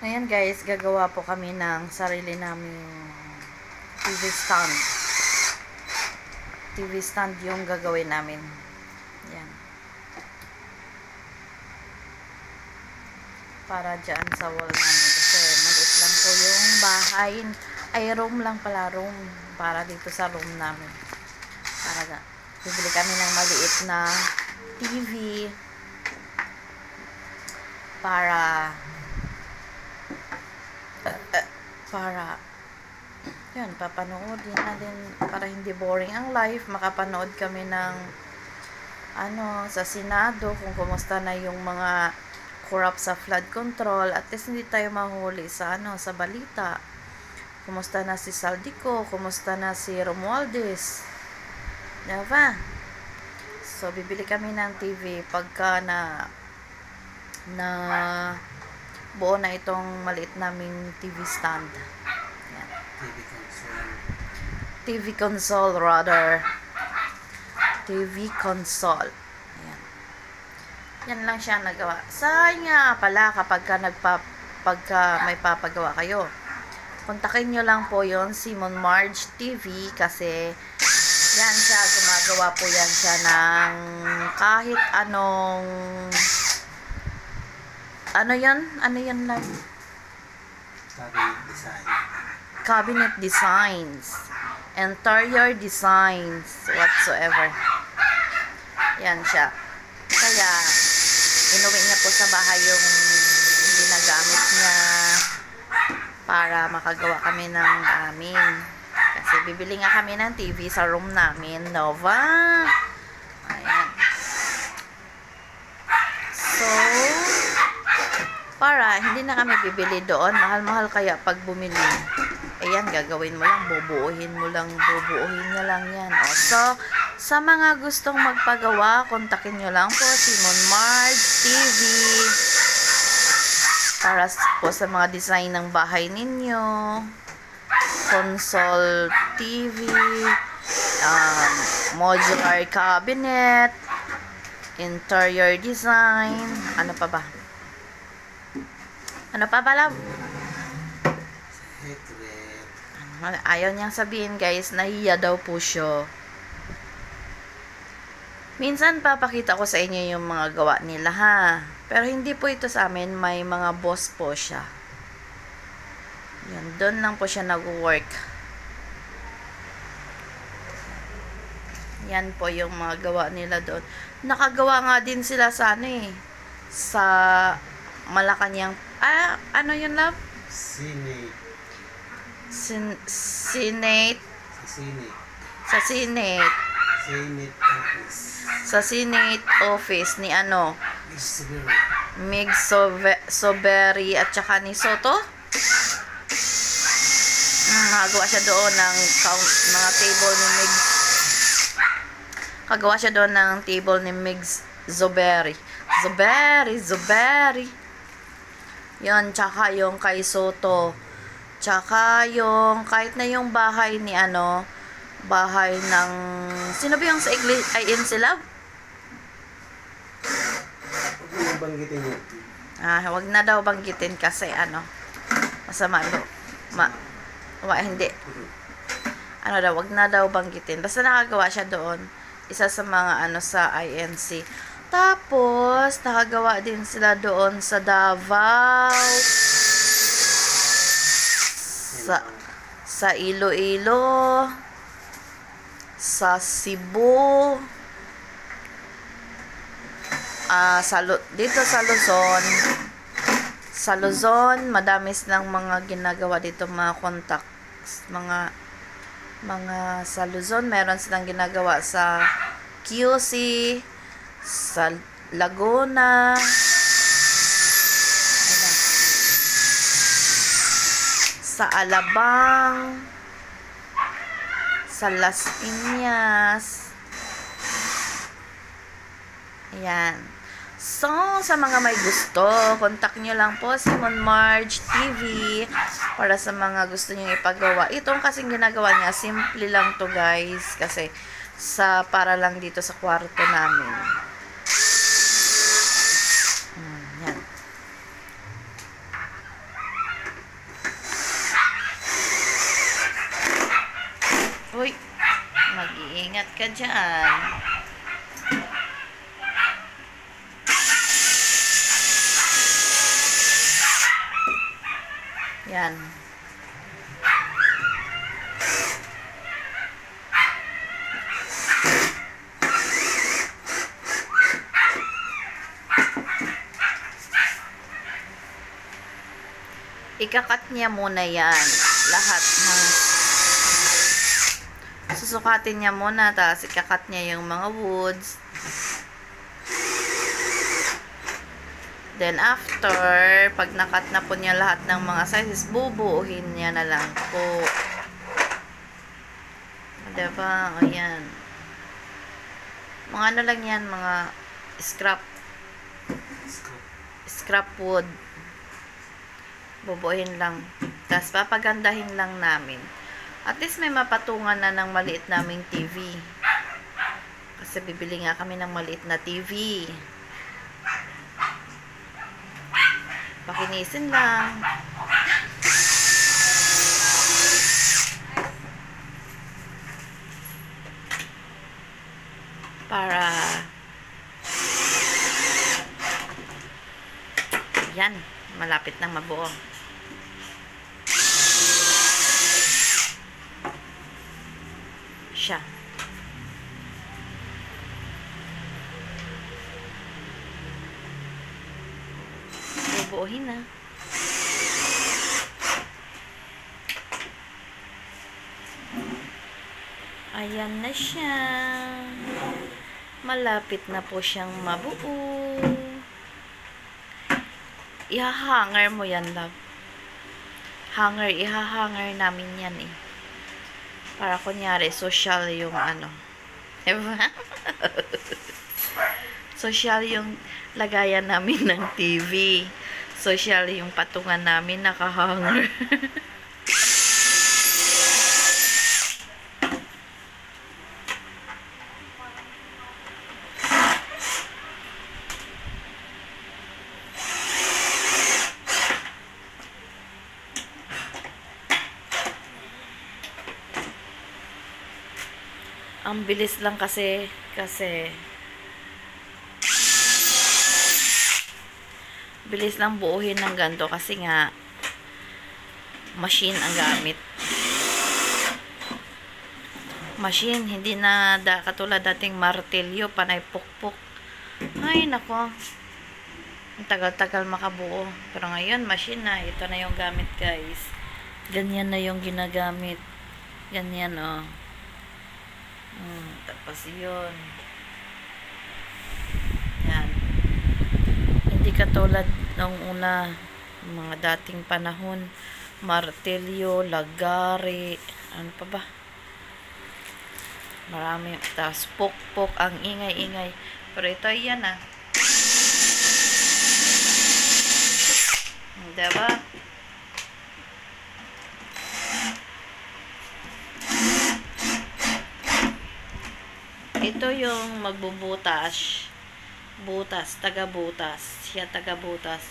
Ayan guys, gagawa po kami ng sarili naming TV stand. TV stand yung gagawin namin. Ayan. Para dyan sa wall namin. Kasi maliit lang po yung bahay. Ay, room lang pala, room. Para dito sa room namin. Para bibili kami ng maliit na TV. Para yun, papanoodin natin para hindi boring ang life. Makapanood kami ng sa Senado kung kumusta na yung mga corrupt sa flood control. At least hindi tayo mahuli sa sa balita. Kumusta na si Saldico, kumusta na si Romualdez, diba? So bibili kami ng TV pagka na buo na itong maliit naming TV stand. Yan. TV console rather. TV console. Ayan. Yan lang siya nagawa. Sayang nga pala pagka may papagawa kayo. Kontakin nyo lang po yon Simon Marge TV kasi yan siya, gumagawa po yan siya ng kahit anong ano yan lang? Cabinet design. Cabinet designs. Interior designs. Whatsoever. Yan siya. Kaya, inuwi niya po sa bahay yung ginagamit niya para makagawa kami ng amin. Kasi bibili nga kami ng TV sa room namin. Nova. Ayan. So, para hindi na kami bibili doon, mahal-mahal kaya pag bumili. Ayan, gagawin mo lang, bubuuhin niya lang yan. O, so, sa mga gustong magpagawa, kontakin nyo lang po Simon Marge TV para po sa mga design ng bahay ninyo, console TV, modular cabinet, interior design, ano pa ba? Ano pa pala? Ayaw niyang sabihin guys, nahiya daw po siya. Minsan papakita ko sa inyo yung mga gawa nila ha. Pero hindi po ito sa amin, may mga boss po siya. Yan, doon lang po siya nag-work. Yan po yung mga gawa nila doon. Nakagawa nga din sila sa sa Malacanang. Ano yun, love? Senate. Senate. Sa Senate. Senate office. Sa Senate office ni Mig Soberi at saka ni Soto. Nagawa siya doon ng mga table ni Mig. Kagawa siya doon ng table ni Mig Zoberi. Zoberi. Yon, tsaka yung kay Soto. Tsaka yung kahit na yung bahay ni bahay ng sino ba yung sa IN sila? Huwag mo banggitin yun. Wag na daw banggitin kasi masama do. Hindi. Wag na daw banggitin. Basta nakagawa siya doon. Isa sa mga sa INC. Tapos, nakagawa din sila doon sa Davao, sa Iloilo, sa Cebu, dito sa Luzon. Sa Luzon, madami silang mga ginagawa dito, mga contacts, mga sa Luzon, meron silang ginagawa sa QC, sa Laguna, sa Alabang, sa Las Piñas. Ayan. So, sa mga may gusto, contact nyo lang po Simon Marge TV para sa mga gusto nyo ipagawa. Itong kasing ginagawa niya, simple lang to guys, kasi para lang dito sa kwarto namin. Yan. ka dyan. Yan. Ikakat niya muna yan. Lahat ng susukatin niya muna, tapos ikakat niya yung mga woods. Then after, pag nakat na po niya lahat ng mga sizes, bubuuhin niya na lang po. Diba? O yan. Mga ano lang yan, mga scrap wood. Bubuuhin lang. Tapos papagandahin lang namin. At least may mapatungan na ng maliit naming TV. Kasi bibili nga kami ng maliit na TV. Pakinisin lang. Para yan, malapit nang mabuo. Siya. Bubuuhin na. Ayan na siya. Malapit na po siyang mabuo. Ihahanger mo yan, love. Ihahanger namin yan eh. Para kunyari, social yung ano. Diba? Social yung lagayan namin ng TV. Social yung patungan namin nakahanger. Ang bilis lang kasi bilis lang buuhin ng ganito kasi nga machine ang gamit. Machine, hindi na katulad dating martilyo, panay pukpok. Ay, nako. Ang tagal-tagal makabuo. Pero ngayon, machine na. Ito na yung gamit, guys. Ganyan na yung ginagamit. Ganyan, oh. Tapos yun. Yan. Hindi katulad nung una, mga dating panahon, martilyo, lagari, ano pa ba? Marami. Tapos pok-pok, ang ingay-ingay. Pero ito, yan ah. Diba? Ito yung magbubutas. Taga-butas. Siya taga-butas.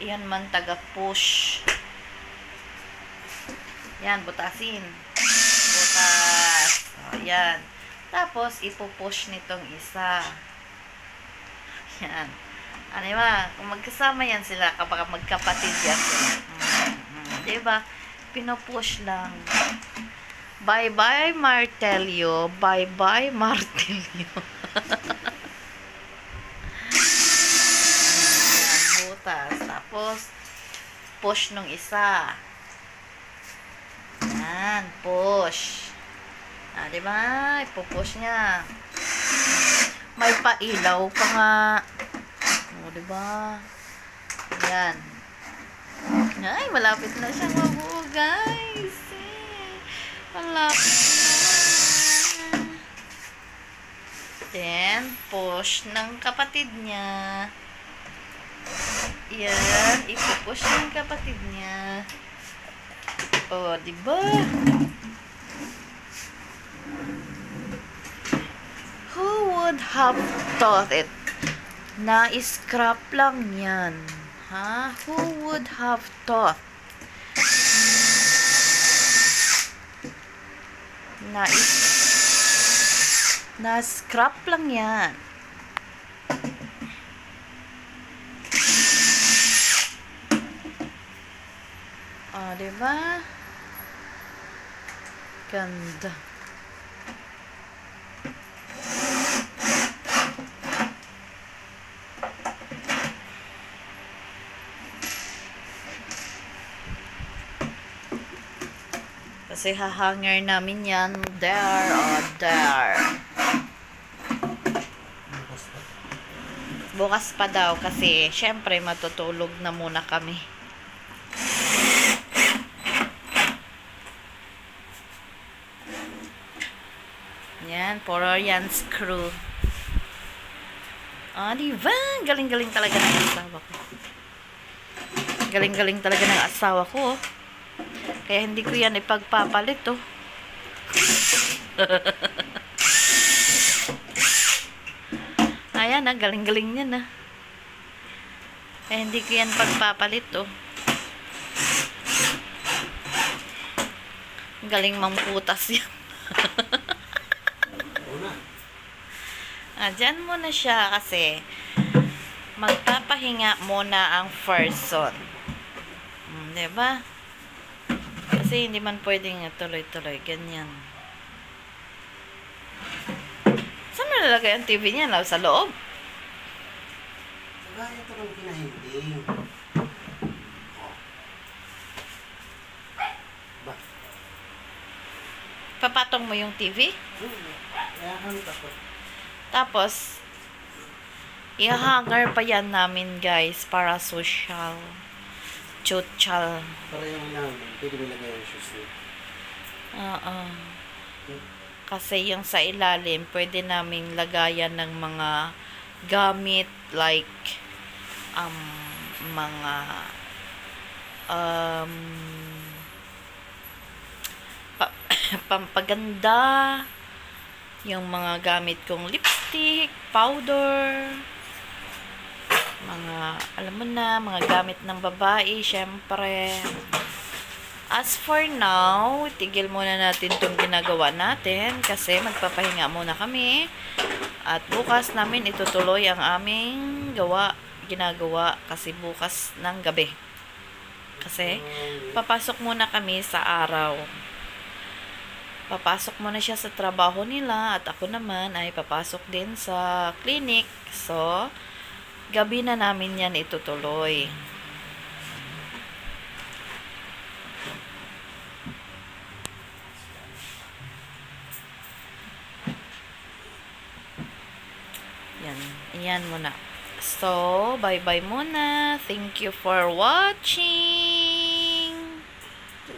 Iyan man taga-push. Yan, butasin. Butas. O, yan. Tapos, ipupush nitong isa. Yan. Ano ba? Kung magkasama yan sila, kapag magkapatid yan sila. Diba? Pinupush lang. Bye-bye, martelyo. Bye-bye, martelyo. Butas. Tapos, push nung isa. Yan, push. Diba? Ipupush niya. May pailaw pa nga. Diba? Yan. Ay, malapit na siyang mabuo, guys. Malapit na. Then, push ng kapatid niya. Yan. Ipupush ng kapatid niya. O, diba? Who would have thought it? Na-scrap lang yan. Ha? Who would have thought? Na-scrap lang yan. Oh, diba? Ganda. Kasi hahanger namin yan there or there. Bukas pa. Bukas pa daw kasi syempre matutulog na muna kami. Yan, puro yan screw. Ah, diba? Galing-galing talaga ng asawa ko. Galing-galing talaga ng asawa ko. Kaya hindi ko yan ipagpapalit, oh. Ayan, ah, galing-galing yan, ah. Kaya hindi ko yan pagpapalit, oh. Galing mamputas yan. Una. Dyan muna siya kasi magpapahinga muna ang person. Diba? Kasi hindi man pwedeng tuloy-tuloy. Ganyan. Saan mo nalagay ang TV niya? Sa loob? Saka ito lang pinahinding. Ba? Papatong mo yung TV? Kaya kami tapos. Tapos, i-hanger pa yan namin, guys, para social. Chuchal. Para yung namin, pwede mo lagay yung shoes niya. Oo. Kasi yung sa ilalim, pwede naming lagayan ng mga gamit like mga pampaganda, yung mga gamit kong lipstick, powder, mga, alam mo na, mga gamit ng babae, syempre. As for now, tigil muna natin itong ginagawa natin kasi magpapahinga muna kami. At bukas namin itutuloy ang aming ginagawa kasi bukas ng gabi. Kasi papasok muna kami sa araw. Papasok muna siya sa trabaho nila at ako naman ay papasok din sa clinic. So, gabi na namin yan itutuloy. Yan muna. So, bye-bye muna. Thank you for watching.